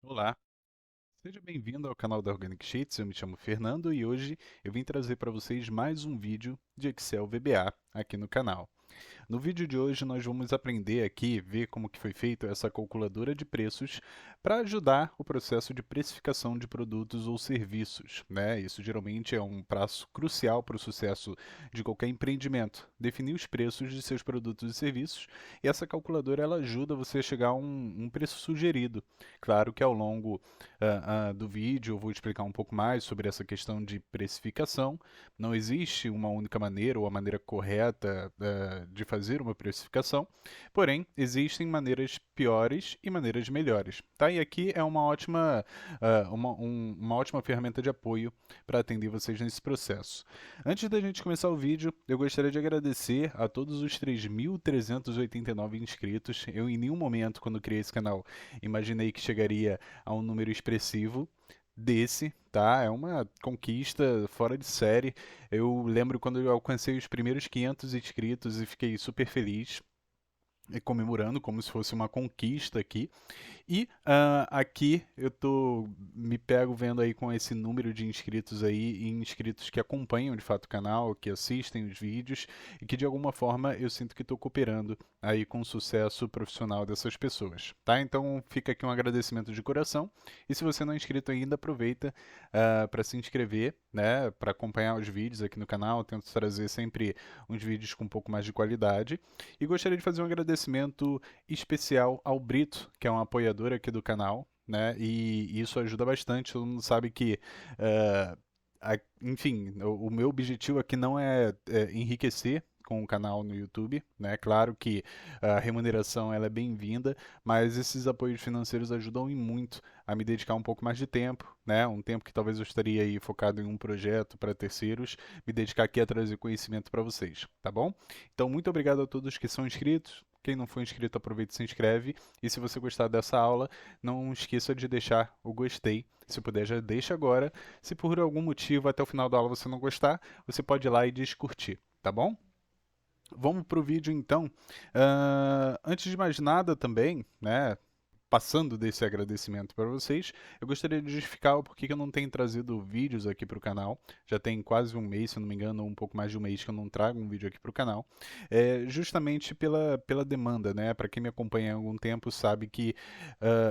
Olá, seja bem-vindo ao canal da Organic Sheets. Eu me chamo Fernando e hoje eu vim trazer para vocês mais um vídeo de Excel VBA aqui no canal. No vídeo de hoje nós vamos aprender aqui, ver como que foi feito essa calculadora de preços para ajudar o processo de precificação de produtos ou serviços, né? Isso geralmente é um passo crucial para o sucesso de qualquer empreendimento, definir os preços de seus produtos e serviços, e essa calculadora ela ajuda você a chegar a um preço sugerido. Claro que ao longo do vídeo eu vou explicar um pouco mais sobre essa questão de precificação. Não existe uma única maneira ou a maneira correta de fazer uma precificação, porém existem maneiras piores e maneiras melhores. Tá? E aqui é uma ótima ferramenta de apoio para atender vocês nesse processo. Antes da gente começar o vídeo, eu gostaria de agradecer a todos os 3.389 inscritos. Eu em nenhum momento, quando criei esse canal, imaginei que chegaria a um número expressivo desse, tá? É uma conquista fora de série. Eu lembro quando eu alcancei os primeiros 500 inscritos e fiquei super feliz, comemorando como se fosse uma conquista aqui. E aqui eu me pego vendo aí com esse número de inscritos aí, e inscritos que acompanham de fato o canal, que assistem os vídeos e que de alguma forma eu sinto que estou cooperando aí com o sucesso profissional dessas pessoas, tá? Então fica aqui um agradecimento de coração. E se você não é inscrito ainda, aproveita para se inscrever, né? Para acompanhar os vídeos aqui no canal. Eu tento trazer sempre uns vídeos com um pouco mais de qualidade. E gostaria de fazer um agradecimento especial ao Brito, que é um apoiador aqui do canal, né? E isso ajuda bastante. Todo mundo sabe que, eh, enfim, o meu objetivo aqui não é enriquecer com o canal no YouTube, né? Claro que a remuneração ela é bem-vinda, mas esses apoios financeiros ajudam e muito a me dedicar um pouco mais de tempo, né? Um tempo que talvez eu estaria aí focado em um projeto para terceiros, me dedicar aqui a trazer conhecimento para vocês, tá bom? Então, muito obrigado a todos que são inscritos. Quem não for inscrito, aproveita e se inscreve. E se você gostar dessa aula, não esqueça de deixar o gostei. Se puder, já deixa agora. Se por algum motivo até o final da aula você não gostar, você pode ir lá e descurtir, tá bom? Vamos para o vídeo então. Antes de mais nada também, né? Passando desse agradecimento para vocês, eu gostaria de justificar o porquê que eu não tenho trazido vídeos aqui para o canal. Já tem quase um mês, se eu não me engano, um pouco mais de um mês que eu não trago um vídeo aqui para o canal. Justamente pela demanda, né? Para quem me acompanha há algum tempo sabe que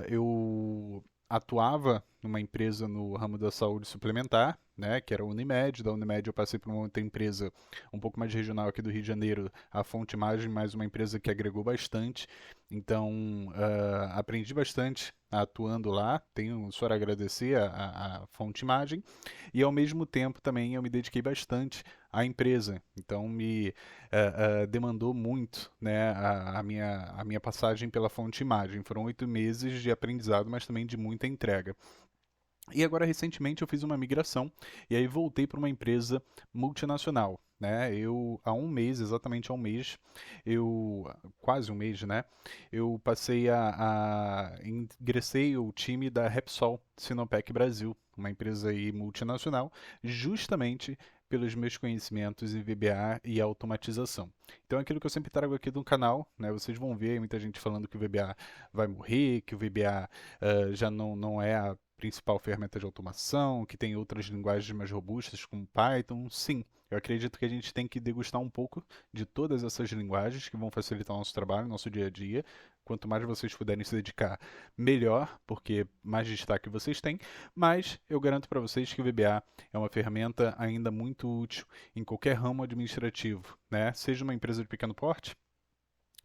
eu atuava numa empresa no ramo da saúde suplementar, né, que era a Unimed. Da Unimed eu passei para uma outra empresa um pouco mais regional aqui do Rio de Janeiro, a Fonte Imagem, mais uma empresa que agregou bastante. Então, aprendi bastante atuando lá, tenho só a agradecer a Fonte Imagem, e ao mesmo tempo também eu me dediquei bastante à empresa, então me demandou muito, né, a minha passagem pela Fonte Imagem. Foram 8 meses de aprendizado, mas também de muita entrega. E agora, recentemente, eu fiz uma migração e aí voltei para uma empresa multinacional. Né? Eu, há um mês, exatamente há um mês, quase um mês, né? Eu passei ingressei o time da Repsol Sinopec Brasil, uma empresa aí multinacional, justamente pelos meus conhecimentos em VBA e automatização. Então, aquilo que eu sempre trago aqui no canal, né? Vocês vão ver muita gente falando que o VBA vai morrer, que o VBA já não é a principal ferramenta de automação, que tem outras linguagens mais robustas, como Python. Sim, eu acredito que a gente tem que degustar um pouco de todas essas linguagens que vão facilitar o nosso trabalho, nosso dia a dia. Quanto mais vocês puderem se dedicar, melhor, porque mais destaque vocês têm. Mas eu garanto para vocês que o VBA é uma ferramenta ainda muito útil em qualquer ramo administrativo, né? Seja uma empresa de pequeno porte,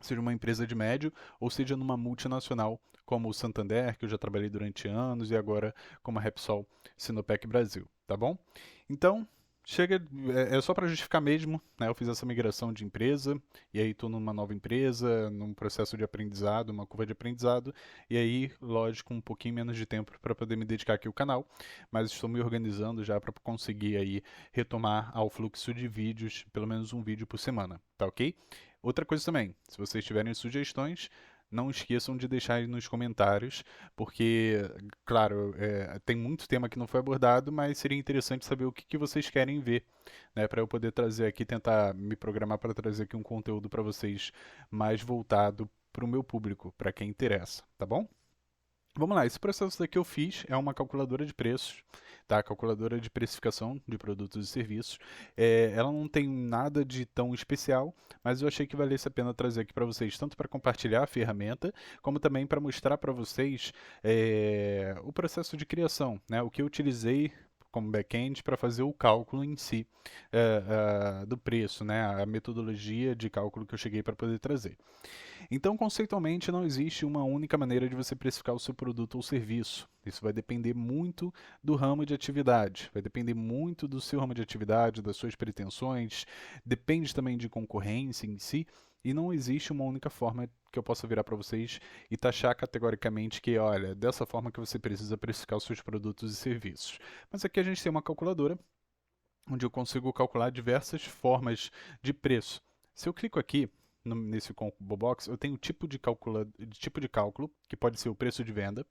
seja uma empresa de médio ou seja numa multinacional como o Santander, que eu já trabalhei durante anos, e agora como a Repsol Sinopec Brasil, tá bom? Então, chega, é só para justificar mesmo, né? Eu fiz essa migração de empresa e aí estou numa nova empresa, num processo de aprendizado, uma curva de aprendizado, e aí, lógico, um pouquinho menos de tempo para poder me dedicar aqui ao canal, mas estou me organizando já para conseguir aí retomar ao fluxo de vídeos, pelo menos um vídeo por semana, tá ok? Outra coisa também, se vocês tiverem sugestões, não esqueçam de deixar aí nos comentários, porque, claro, tem muito tema que não foi abordado, mas seria interessante saber o que vocês querem ver, né, para eu poder trazer aqui, tentar me programar para trazer aqui um conteúdo para vocês mais voltado para o meu público, para quem interessa, tá bom? Vamos lá, esse processo daqui eu fiz é uma calculadora de preços, tá? Calculadora de precificação de produtos e serviços. Ela não tem nada de tão especial, mas eu achei que valesse a pena trazer aqui para vocês, tanto para compartilhar a ferramenta, como também para mostrar para vocês o processo de criação, né? O que eu utilizei como back-end para fazer o cálculo em si do preço, né? A metodologia de cálculo que eu cheguei para poder trazer. Então, conceitualmente, não existe uma única maneira de você precificar o seu produto ou serviço. Isso vai depender muito do ramo de atividade, vai depender muito do seu ramo de atividade, das suas pretensões, depende também de concorrência em si, e não existe uma única forma que eu possa virar para vocês e taxar categoricamente que, olha, dessa forma que você precisa precificar os seus produtos e serviços. Mas aqui a gente tem uma calculadora onde eu consigo calcular diversas formas de preço. Se eu clico aqui nesse Combo Box, eu tenho tipo de cálculo, que pode ser o preço de venda,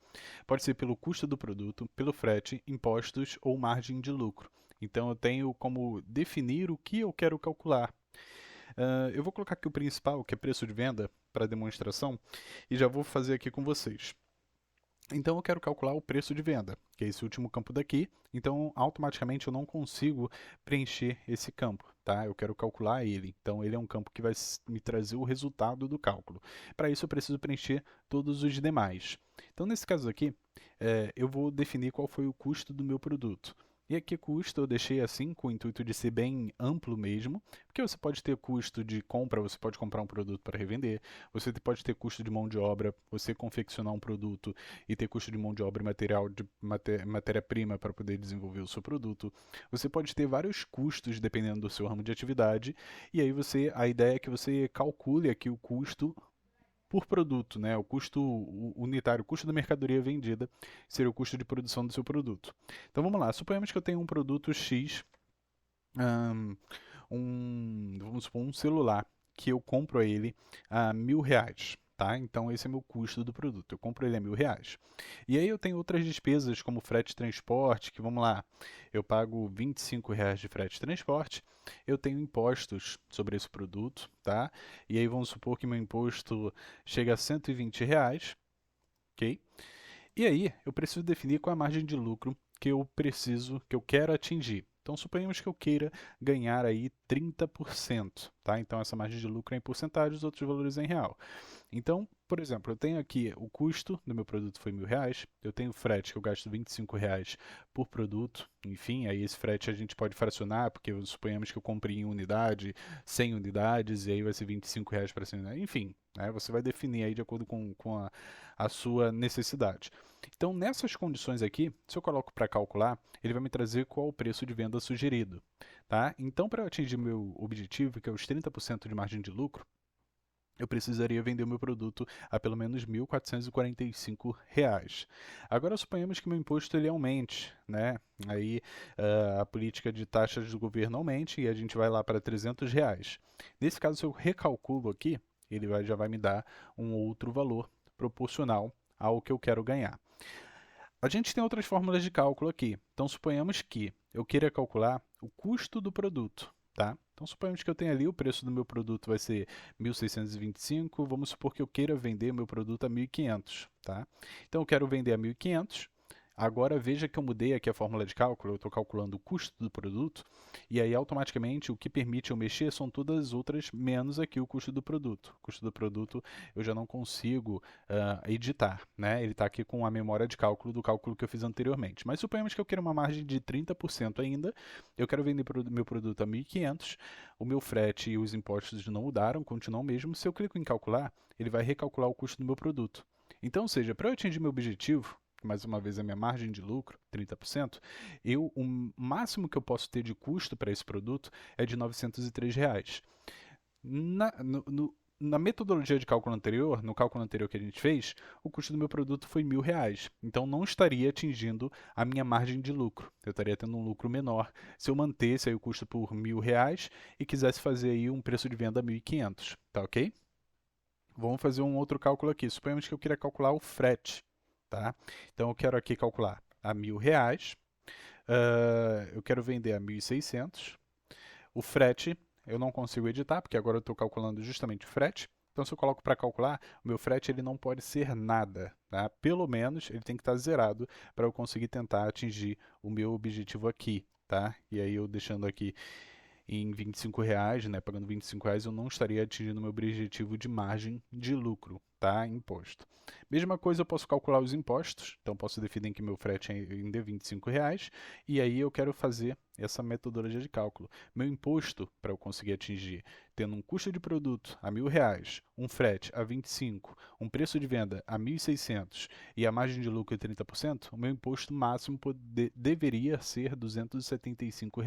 pode ser pelo custo do produto, pelo frete, impostos ou margem de lucro. Então eu tenho como definir o que eu quero calcular. Eu vou colocar aqui o principal, que é preço de venda, para demonstração, e já vou fazer aqui com vocês. Então eu quero calcular o preço de venda, que é esse último campo daqui. Então automaticamente eu não consigo preencher esse campo, tá? Eu quero calcular ele. Então ele é um campo que vai me trazer o resultado do cálculo. Para isso eu preciso preencher todos os demais. Então nesse caso aqui, eu vou definir qual foi o custo do meu produto. E aqui custo eu deixei assim, com o intuito de ser bem amplo mesmo, porque você pode ter custo de compra, você pode comprar um produto para revender, você pode ter custo de mão de obra, você confeccionar um produto e ter custo de mão de obra e material de matéria-prima para poder desenvolver o seu produto. Você pode ter vários custos dependendo do seu ramo de atividade, e aí a ideia é que você calcule aqui o custo por produto, né? O custo unitário, o custo da mercadoria vendida seria o custo de produção do seu produto. Então vamos lá, suponhamos que eu tenho um produto X, vamos supor, um celular, que eu compro ele a R$ 1.000. Tá? Então esse é meu custo do produto. Eu compro ele a R$ 1.000. E aí eu tenho outras despesas como frete e transporte, que vamos lá, eu pago R$ 25 de frete e transporte. Eu tenho impostos sobre esse produto, tá? E aí vamos supor que meu imposto chega a R$ 120, ok? E aí eu preciso definir qual é a margem de lucro que eu quero atingir. Então, suponhamos que eu queira ganhar aí 30%, tá? Então, essa margem de lucro é em porcentagem, os outros valores é em real. Então, por exemplo, eu tenho aqui o custo do meu produto foi R$ 1.000, eu tenho frete que eu gasto R$ 25 por produto, enfim, aí esse frete a gente pode fracionar, porque suponhamos que eu compre em unidade, 100 unidades, e aí vai ser R$ 25 para 100 unidades, enfim, né, você vai definir aí de acordo com a sua necessidade. Então, nessas condições aqui, se eu coloco para calcular, ele vai me trazer qual o preço de venda sugerido, tá? Então, para eu atingir meu objetivo, que é os 30% de margem de lucro, eu precisaria vender o meu produto a pelo menos R$ 1.445. Agora suponhamos que meu imposto ele aumente, né? Aí a política de taxas do governo aumente e a gente vai lá para R$ 300. Nesse caso, se eu recalculo aqui, já vai me dar um outro valor proporcional ao que eu quero ganhar. A gente tem outras fórmulas de cálculo aqui. Então, suponhamos que eu queira calcular o custo do produto, tá? Então, suponhamos que eu tenha ali o preço do meu produto vai ser 1.625. Vamos supor que eu queira vender o meu produto a 1.500, tá? Então, eu quero vender a 1.500. Agora, veja que eu mudei aqui a fórmula de cálculo, eu estou calculando o custo do produto, e aí automaticamente o que permite eu mexer são todas as outras, menos aqui o custo do produto. O custo do produto eu já não consigo editar, né? Ele está aqui com a memória de cálculo do cálculo que eu fiz anteriormente. Mas suponhamos que eu queira uma margem de 30% ainda, eu quero vender meu produto a 1.500, o meu frete e os impostos não mudaram, continuam o mesmo. Se eu clico em calcular, ele vai recalcular o custo do meu produto. Então, ou seja, para eu atingir meu objetivo, mais uma vez a minha margem de lucro, 30%, o máximo que eu posso ter de custo para esse produto é de R$ 903. Na metodologia de cálculo anterior, no cálculo anterior que a gente fez, o custo do meu produto foi R$ 1.000. Então não estaria atingindo a minha margem de lucro. Eu estaria tendo um lucro menor se eu mantesse aí o custo por R$ 1.000 e quisesse fazer aí um preço de venda a 1.500, tá ok? Vamos fazer um outro cálculo aqui. Suponhamos que eu queira calcular o frete, tá? Então eu quero aqui calcular a R$ 1.000. Eu quero vender a 1.600. O frete eu não consigo editar, porque agora eu estou calculando justamente o frete. Então, se eu coloco para calcular, o meu frete ele não pode ser nada, tá? Pelo menos ele tem que estar zerado para eu conseguir tentar atingir o meu objetivo aqui, tá? E aí eu deixando aqui em R$ 25, né, pagando R$ 25, eu não estaria atingindo meu objetivo de margem de lucro, tá? Imposto. Mesma coisa, eu posso calcular os impostos, então posso definir que meu frete é ainda R$ 25, e aí eu quero fazer essa metodologia de cálculo. Meu imposto, para eu conseguir atingir, tendo um custo de produto a R$ 1.000, um frete a 25, um preço de venda a 1.600 e a margem de lucro é 30%, o meu imposto máximo deveria ser R$ 275.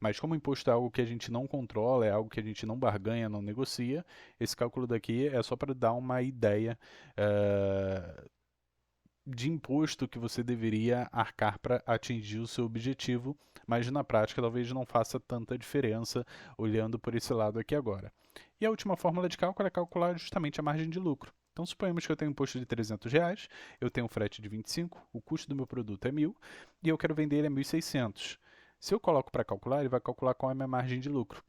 Mas como o imposto é algo que a gente não controla, é algo que a gente não barganha, não negocia, esse cálculo daqui é só para dar uma ideia de imposto que você deveria arcar para atingir o seu objetivo, mas na prática talvez não faça tanta diferença olhando por esse lado aqui agora. E a última fórmula de cálculo é calcular justamente a margem de lucro. Então, suponhamos que eu tenho um imposto de R$ 300, eu tenho um frete de 25, o custo do meu produto é 1.000 e eu quero vender ele a 1.600. Se eu coloco para calcular, ele vai calcular qual é a minha margem de lucro.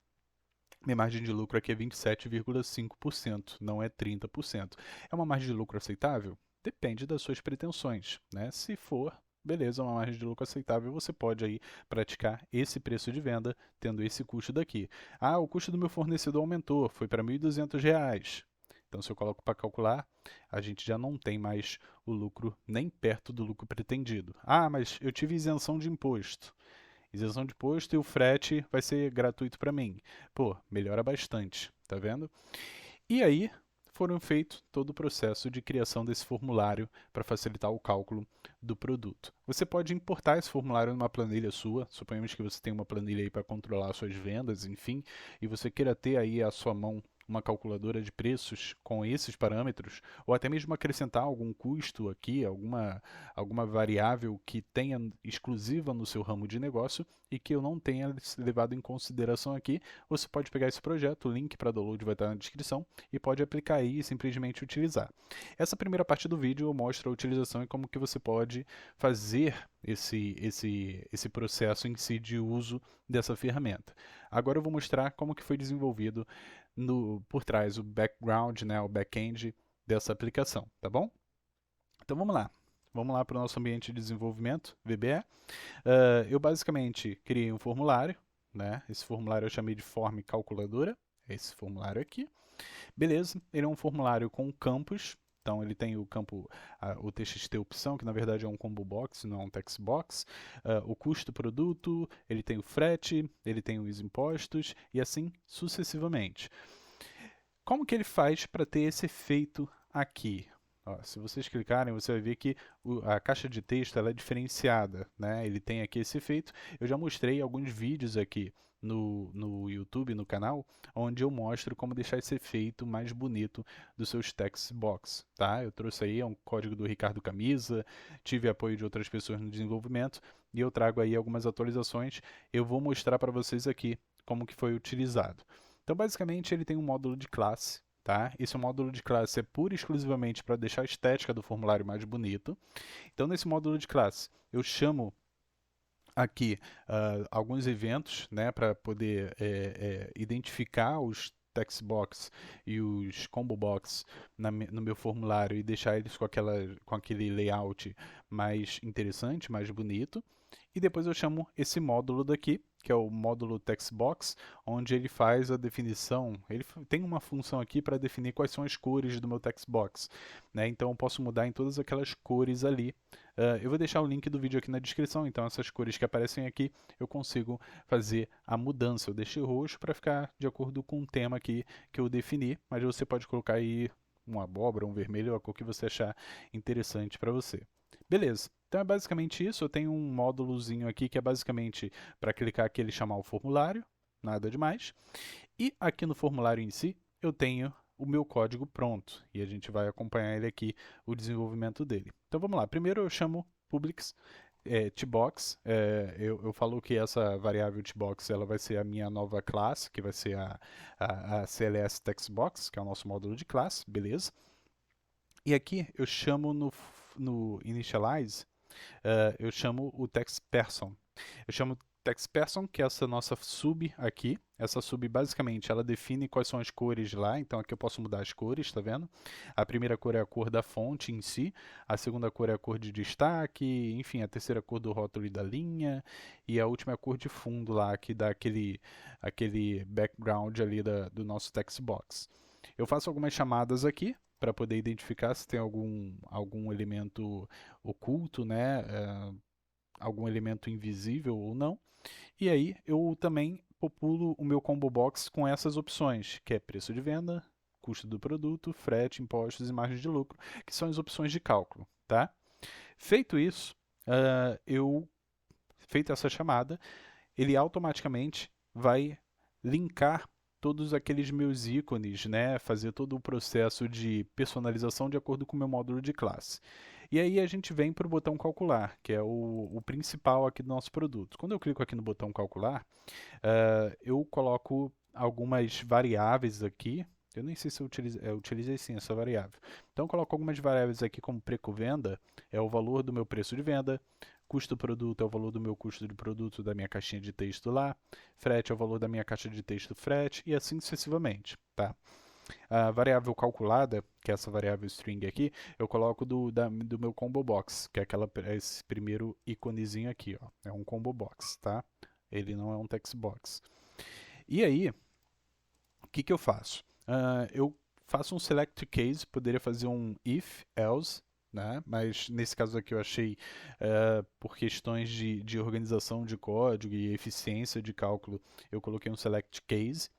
Minha margem de lucro aqui é 27,5%, não é 30%. É uma margem de lucro aceitável? Depende das suas pretensões, né? Se for, beleza, uma margem de lucro aceitável, você pode aí praticar esse preço de venda tendo esse custo daqui. Ah, o custo do meu fornecedor aumentou, foi para R$ 1.200. Então, se eu coloco para calcular, a gente já não tem mais o lucro nem perto do lucro pretendido. Ah, mas eu tive isenção de imposto. Isenção de imposto e o frete vai ser gratuito para mim. Pô, melhora bastante, tá vendo? E aí foram feito todo o processo de criação desse formulário para facilitar o cálculo do produto. Você pode importar esse formulário numa planilha sua, suponhamos que você tem uma planilha aí para controlar suas vendas, enfim, e você queira ter aí à sua mão uma calculadora de preços com esses parâmetros, ou até mesmo acrescentar algum custo aqui, alguma variável que tenha exclusiva no seu ramo de negócio e que eu não tenha levado em consideração aqui, você pode pegar esse projeto, o link para download vai estar na descrição, e pode aplicar aí e simplesmente utilizar. Essa primeira parte do vídeo mostra a utilização e como que você pode fazer esse processo em si de uso dessa ferramenta. Agora eu vou mostrar como que foi desenvolvido por trás o background, né, o back-end dessa aplicação, tá bom? Então vamos lá. Vamos lá para o nosso ambiente de desenvolvimento, VBE. Eu basicamente criei um formulário, né? Esse formulário eu chamei de form calculadora, é esse formulário aqui. Beleza, ele é um formulário com campos, então ele tem o campo, o TXT opção, que na verdade é um combo box, não é um text box, o custo do produto, ele tem o frete, ele tem os impostos e assim sucessivamente. Como que ele faz para ter esse efeito aqui? Ó, se vocês clicarem, você vai ver que a caixa de texto ela é diferenciada, né? Ele tem aqui esse efeito. Eu já mostrei alguns vídeos aqui no YouTube, no canal, onde eu mostro como deixar esse efeito mais bonito dos seus text box, tá? Eu trouxe aí um código do Ricardo Camisa, tive apoio de outras pessoas no desenvolvimento e eu trago aí algumas atualizações. Eu vou mostrar para vocês aqui como que foi utilizado. Então, basicamente, ele tem um módulo de classe, tá? Esse módulo de classe é pura e exclusivamente para deixar a estética do formulário mais bonito. Então, nesse módulo de classe, eu chamo aqui alguns eventos, né, para poder identificar os text box e os combo box no meu formulário e deixar eles com aquele layout mais interessante, mais bonito. E depois eu chamo esse módulo daqui, que é o módulo textbox, onde ele faz a definição, ele tem uma função aqui para definir quais são as cores do meu textbox, né? Então eu posso mudar em todas aquelas cores ali. Eu vou deixar o link do vídeo aqui na descrição, então essas cores que aparecem aqui eu consigo fazer a mudança. Eu deixei roxo para ficar de acordo com o tema aqui que eu defini, mas você pode colocar aí uma abóbora, um vermelho, a cor que você achar interessante para você. Beleza, então é basicamente isso. Eu tenho um módulozinho aqui que é basicamente para clicar aqui ele chamar o formulário, nada demais. E aqui no formulário em si, eu tenho o meu código pronto e a gente vai acompanhar ele aqui, o desenvolvimento dele. Então vamos lá, primeiro eu chamo publics tbox, eu falo que essa variável tbox ela vai ser a minha nova classe, que vai ser a CLS textbox, que é o nosso módulo de classe, beleza? E aqui eu chamo no initialize, eu chamo o text person. Eu chamo Tax Person, que é essa nossa sub aqui. Essa sub, basicamente, ela define quais são as cores lá. Então, aqui eu posso mudar as cores, tá vendo? A primeira cor é a cor da fonte em si. A segunda cor é a cor de destaque. Enfim, a terceira cor do rótulo e da linha. E a última é a cor de fundo lá, que dá aquele background ali do nosso text box. Eu faço algumas chamadas aqui para poder identificar se tem algum elemento oculto, né? Algum elemento invisível ou não. E aí eu também populo o meu combo box com essas opções, que é preço de venda, custo do produto, frete, impostos e margem de lucro, que são as opções de cálculo, tá? Feito isso, feita essa chamada, ele automaticamente vai linkar todos aqueles meus ícones, né? Fazer todo o processo de personalização de acordo com o meu módulo de classe. E aí a gente vem para o botão calcular, que é o principal aqui do nosso produto. Quando eu clico aqui no botão calcular, eu coloco algumas variáveis aqui. Eu nem sei se eu utilizei sim essa variável. Então, eu coloco algumas variáveis aqui como preço-venda, é o valor do meu preço de venda, custo do produto é o valor do meu custo de produto da minha caixinha de texto lá, frete é o valor da minha caixa de texto frete, e assim sucessivamente, tá? A variável calculada, que é essa variável string aqui, eu coloco do meu combo box, que é esse primeiro íconezinho aqui, ó. É um combo box, tá? Ele não é um text box. E aí, o que que eu faço? Eu faço um select case, poderia fazer um if, else, né? Mas nesse caso aqui eu achei, por questões de organização de código e eficiência de cálculo, eu coloquei um select case.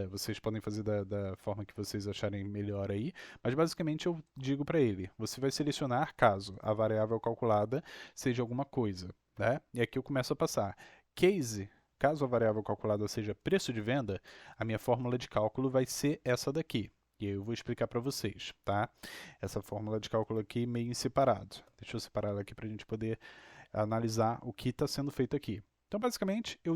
Vocês podem fazer da forma que vocês acharem melhor aí, mas basicamente eu digo para ele: você vai selecionar caso a variável calculada seja alguma coisa, né? E aqui eu começo a passar. Case, caso a variável calculada seja preço de venda, a minha fórmula de cálculo vai ser essa daqui. E aí eu vou explicar para vocês, tá? Essa fórmula de cálculo aqui meio em separado. Deixa eu separar ela aqui para a gente poder analisar o que está sendo feito aqui. Então, basicamente, eu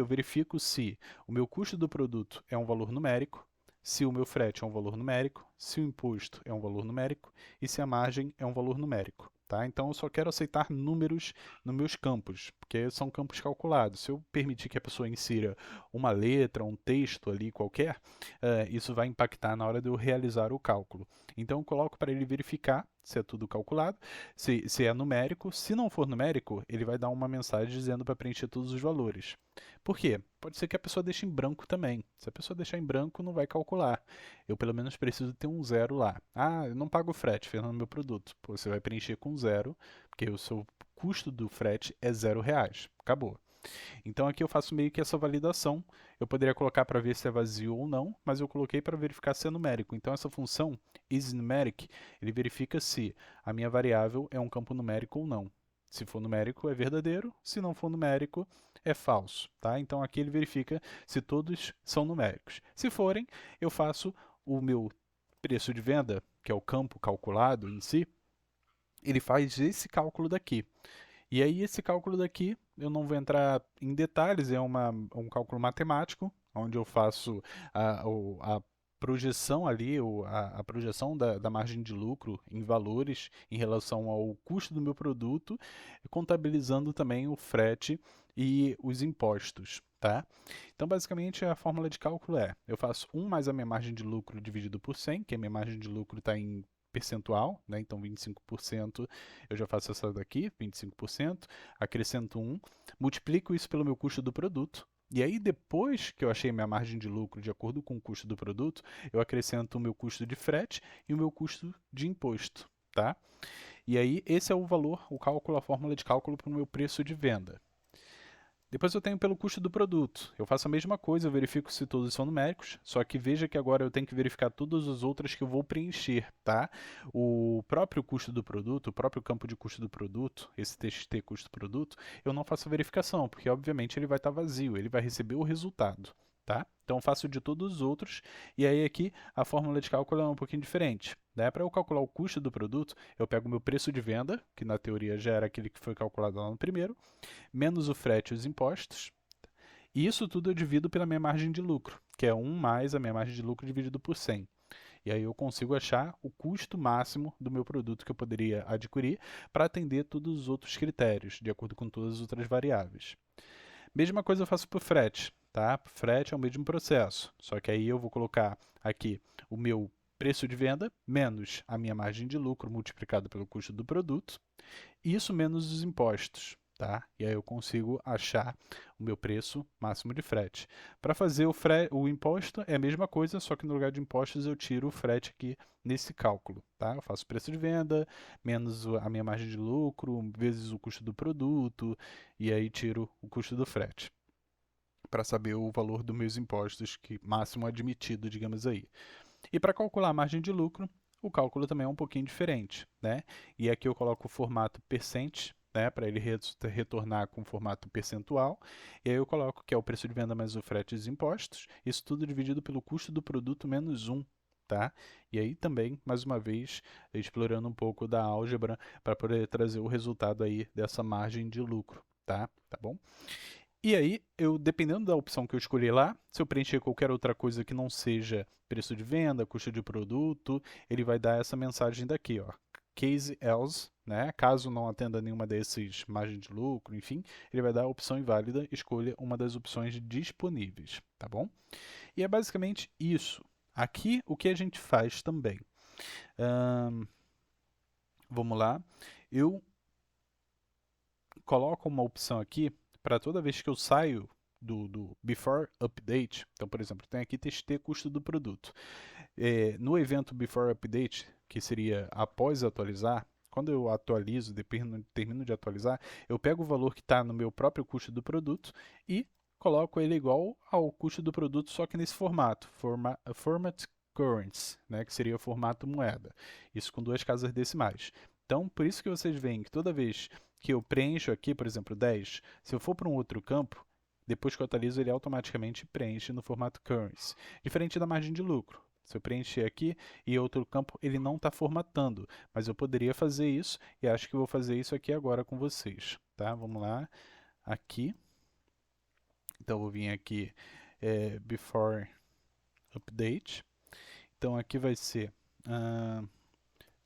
verifico se o meu custo do produto é um valor numérico, se o meu frete é um valor numérico, se o imposto é um valor numérico e se a margem é um valor numérico. Tá? Então, eu só quero aceitar números nos meus campos, porque são campos calculados. Se eu permitir que a pessoa insira uma letra, um texto ali qualquer, isso vai impactar na hora de eu realizar o cálculo. Então, eu coloco para ele verificar se é tudo calculado, se é numérico. Se não for numérico, ele vai dar uma mensagem dizendo para preencher todos os valores. Por quê? Pode ser que a pessoa deixe em branco também. Se a pessoa deixar em branco, não vai calcular. Eu pelo menos preciso ter um zero lá. Ah, eu não pago frete, Fernando, meu produto. Pô, você vai preencher com zero, porque o seu custo do frete é R$ 0. Acabou. Então aqui eu faço meio que essa validação. Eu poderia colocar para ver se é vazio ou não, mas eu coloquei para verificar se é numérico. Então essa função isNumeric, ele verifica se a minha variável é um campo numérico ou não. Se for numérico, é verdadeiro. Se não for numérico, é falso. Tá? Então aqui ele verifica se todos são numéricos. Se forem, eu faço o meu preço de venda, que é o campo calculado em si, ele faz esse cálculo daqui. E aí, esse cálculo daqui, eu não vou entrar em detalhes, é um cálculo matemático, onde eu faço a projeção ali, a projeção da margem de lucro em valores em relação ao custo do meu produto, contabilizando também o frete e os impostos. Tá? Então, basicamente, a fórmula de cálculo é: eu faço 1 mais a minha margem de lucro dividido por 100, que a minha margem de lucro está em percentual, né? Então 25% eu já faço essa daqui, 25%, acrescento 1, multiplico isso pelo meu custo do produto, e aí depois que eu achei minha margem de lucro de acordo com o custo do produto, eu acrescento o meu custo de frete e o meu custo de imposto, tá? E aí esse é o valor, o cálculo, a fórmula de cálculo para o meu preço de venda. Depois eu tenho pelo custo do produto. Eu faço a mesma coisa, eu verifico se todos são numéricos, só que veja que agora eu tenho que verificar todas as outras que eu vou preencher, tá? O próprio custo do produto, o próprio campo de custo do produto, esse TXT custo do produto, eu não faço a verificação, porque obviamente ele vai estar vazio, ele vai receber o resultado. Tá? Então eu faço de todos os outros, e aí aqui a fórmula de cálculo é um pouquinho diferente. Né? Para eu calcular o custo do produto, eu pego o meu preço de venda, que na teoria já era aquele que foi calculado lá no primeiro, menos o frete e os impostos. E isso tudo eu divido pela minha margem de lucro, que é 1 mais a minha margem de lucro dividido por 100. E aí eu consigo achar o custo máximo do meu produto que eu poderia adquirir para atender todos os outros critérios, de acordo com todas as outras variáveis. Mesma coisa eu faço para o frete, tá? Pro frete é o mesmo processo, só que aí eu vou colocar aqui o meu preço de venda menos a minha margem de lucro multiplicado pelo custo do produto, isso menos os impostos, tá? E aí eu consigo achar o meu preço máximo de frete. Para fazer o imposto é a mesma coisa, só que no lugar de impostos eu tiro o frete aqui nesse cálculo, tá? Eu faço o preço de venda menos a minha margem de lucro vezes o custo do produto e aí tiro o custo do frete para saber o valor dos meus impostos que máximo admitido, digamos aí. E para calcular a margem de lucro, o cálculo também é um pouquinho diferente, né? E aqui eu coloco o formato percent, né, para ele retornar com o formato percentual. E aí eu coloco que é o preço de venda mais o frete e os impostos, isso tudo dividido pelo custo do produto menos 1. Tá? E aí também, mais uma vez, explorando um pouco da álgebra para poder trazer o resultado aí dessa margem de lucro, tá? Tá bom? E aí, dependendo da opção que eu escolher lá, se eu preencher qualquer outra coisa que não seja preço de venda, custo de produto, ele vai dar essa mensagem daqui, ó. Case else, né? Caso não atenda nenhuma desses margem de lucro, enfim, ele vai dar a opção inválida, escolha uma das opções disponíveis, tá bom? E é basicamente isso. Aqui, o que a gente faz também? Vamos lá. Eu coloco uma opção aqui para toda vez que eu saio do Before Update, então, por exemplo, tem aqui teste custo do produto. No evento Before Update, que seria após atualizar, quando eu atualizo, termino de atualizar, eu pego o valor que está no meu próprio custo do produto e coloco ele igual ao custo do produto, só que nesse formato, Format Currency, né, que seria o formato moeda. Isso com duas casas decimais. Então, por isso que vocês veem que toda vez que eu preencho aqui, por exemplo, 10, se eu for para um outro campo, depois que eu atualizo, ele automaticamente preenche no formato currency. Diferente da margem de lucro. Se eu preencher aqui e outro campo, ele não está formatando, mas eu poderia fazer isso e acho que eu vou fazer isso aqui agora com vocês. Tá? Vamos lá, aqui. Então, eu vou vir aqui, before update. Então, aqui vai ser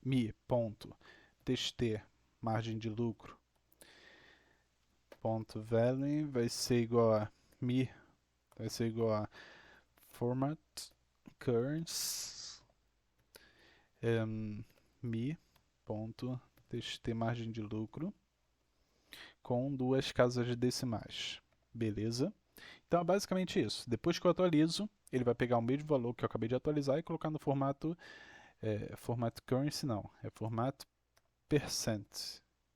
mi.txt, margem de lucro, ponto value vai ser igual a mi, vai ser igual a format currency mi.txt margem de lucro com duas casas decimais. Beleza? Então é basicamente isso. Depois que eu atualizo, ele vai pegar o mesmo valor que eu acabei de atualizar e colocar no formato formato currency não, é formato percent,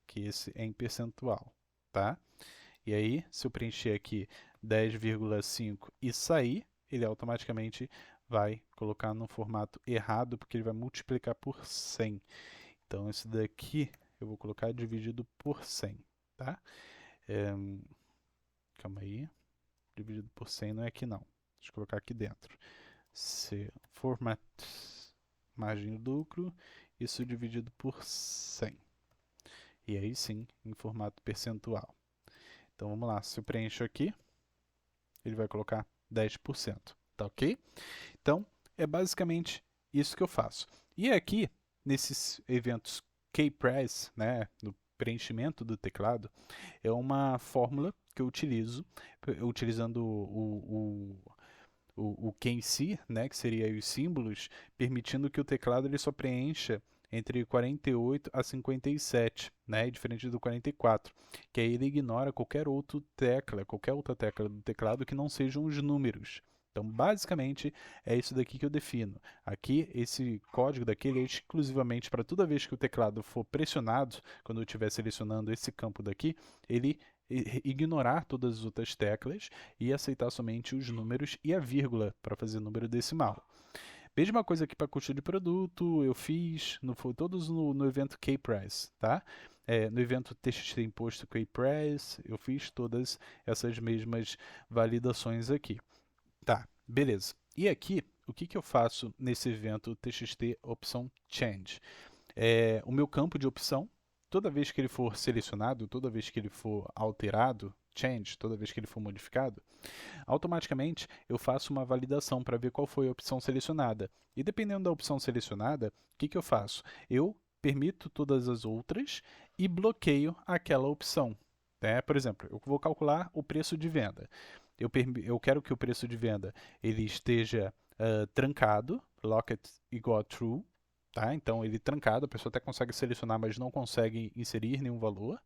que esse é em percentual, tá? E aí, se eu preencher aqui 10,5 e sair, ele automaticamente vai colocar no formato errado, porque ele vai multiplicar por 100. Então, esse daqui eu vou colocar dividido por 100, tá? Calma aí. Dividido por 100 não é aqui não. Deixa eu colocar aqui dentro. Se format margem de lucro, isso dividido por 100. E aí sim, em formato percentual. Então vamos lá, se eu preencho aqui, ele vai colocar 10%, tá ok? Então é basicamente isso que eu faço. E aqui, nesses eventos kpress, né, no preenchimento do teclado, é uma fórmula que eu utilizo, utilizando o key em si, né, que seria os símbolos, permitindo que o teclado ele só preencha entre 48 a 57, né, diferente do 44, que aí ele ignora qualquer outra tecla do teclado que não sejam os números. Então, basicamente, é isso daqui que eu defino. Aqui, esse código daqui ele é exclusivamente para toda vez que o teclado for pressionado, quando eu estiver selecionando esse campo daqui, ele ignorar todas as outras teclas e aceitar somente os números e a vírgula para fazer número decimal. Mesma coisa aqui para custo de produto, eu fiz todos no evento kprice, tá? No evento TXT Imposto kprice, eu fiz todas essas mesmas validações aqui. Tá, beleza. E aqui, o que eu faço nesse evento TXT Opção Change? O meu campo de opção, toda vez que ele for selecionado, toda vez que ele for alterado, change, toda vez que ele for modificado, automaticamente eu faço uma validação para ver qual foi a opção selecionada. E dependendo da opção selecionada, o que eu faço? Eu permito todas as outras e bloqueio aquela opção. né? Por exemplo, eu vou calcular o preço de venda. Eu quero que o preço de venda ele esteja trancado, locked igual a true, tá? Então ele trancado, a pessoa até consegue selecionar, mas não consegue inserir nenhum valor.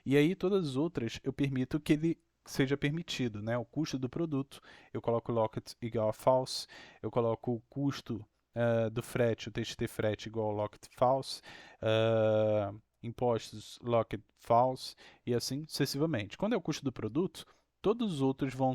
E aí todas as outras eu permito que ele seja permitido, né? O custo do produto, eu coloco locked igual a false, eu coloco o custo do frete, o TXT frete igual a locked false, impostos locked false e assim sucessivamente. Quando é o custo do produto, todos os outros vão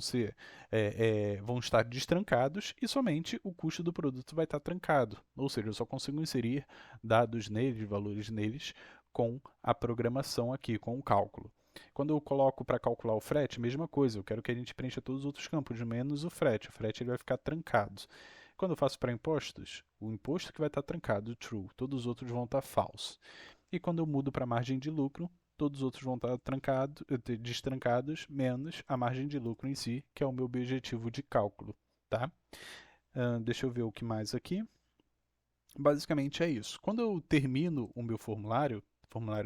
estar destrancados e somente o custo do produto vai estar trancado. Ou seja, eu só consigo inserir dados neles, valores neles, com a programação aqui, com o cálculo. Quando eu coloco para calcular o frete, mesma coisa, eu quero que a gente preencha todos os outros campos, menos o frete. O frete ele vai ficar trancado. Quando eu faço para impostos, o imposto que vai estar trancado, true, todos os outros vão estar false. E quando eu mudo para margem de lucro, todos os outros vão estar destrancados, menos a margem de lucro em si, que é o meu objetivo de cálculo, tá? Deixa eu ver o que mais aqui. Basicamente é isso. Quando eu termino o meu formulário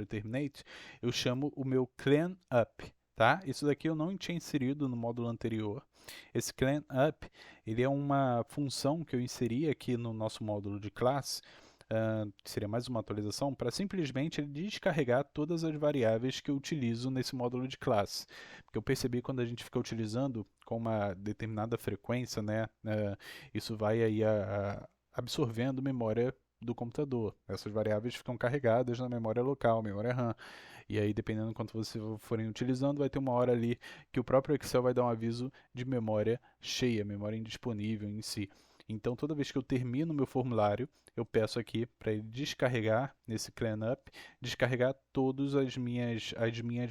terminate, eu chamo o meu clean up, tá? Isso daqui eu não tinha inserido no módulo anterior. Esse clean up, ele é uma função que eu inseri aqui no nosso módulo de classe, seria mais uma atualização, para simplesmente ele descarregar todas as variáveis que eu utilizo nesse módulo de classe. Porque eu percebi quando a gente fica utilizando com uma determinada frequência, né, isso vai aí absorvendo memória do computador. Essas variáveis ficam carregadas na memória local, memória RAM. E aí, dependendo do quanto vocês forem utilizando, vai ter uma hora ali que o próprio Excel vai dar um aviso de memória cheia, memória indisponível em si. Então, toda vez que eu termino meu formulário, eu peço aqui para ele descarregar nesse cleanup, descarregar todas as minhas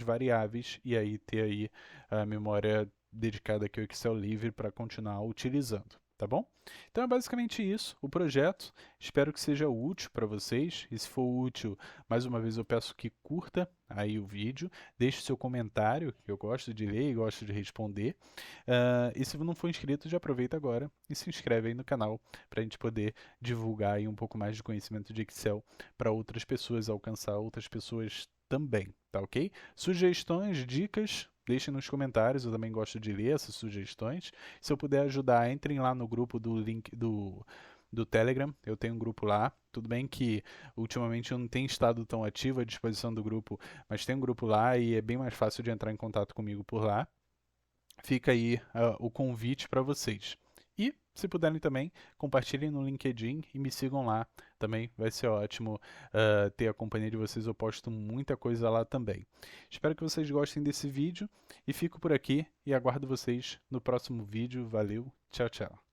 variáveis e aí ter aí a memória dedicada aqui ao Excel livre para continuar utilizando. Tá bom? Então é basicamente isso, o projeto. Espero que seja útil para vocês. E se for útil, mais uma vez eu peço que curta aí o vídeo, deixe seu comentário, que eu gosto de ler e gosto de responder. E se não for inscrito, já aproveita agora e se inscreve aí no canal para a gente poder divulgar aí um pouco mais de conhecimento de Excel para outras pessoas, alcançar outras pessoas também, tá ok? Sugestões, dicas, deixem nos comentários, eu também gosto de ler essas sugestões. Se eu puder ajudar, entrem lá no grupo do link do Telegram, eu tenho um grupo lá. Tudo bem que ultimamente eu não tenho estado tão ativo à disposição do grupo, mas tem um grupo lá e é bem mais fácil de entrar em contato comigo por lá. Fica aí o convite para vocês. E, se puderem também, compartilhem no LinkedIn e me sigam lá. Também vai ser ótimo ter a companhia de vocês. Eu posto muita coisa lá também. Espero que vocês gostem desse vídeo e fico por aqui e aguardo vocês no próximo vídeo. Valeu, tchau, tchau.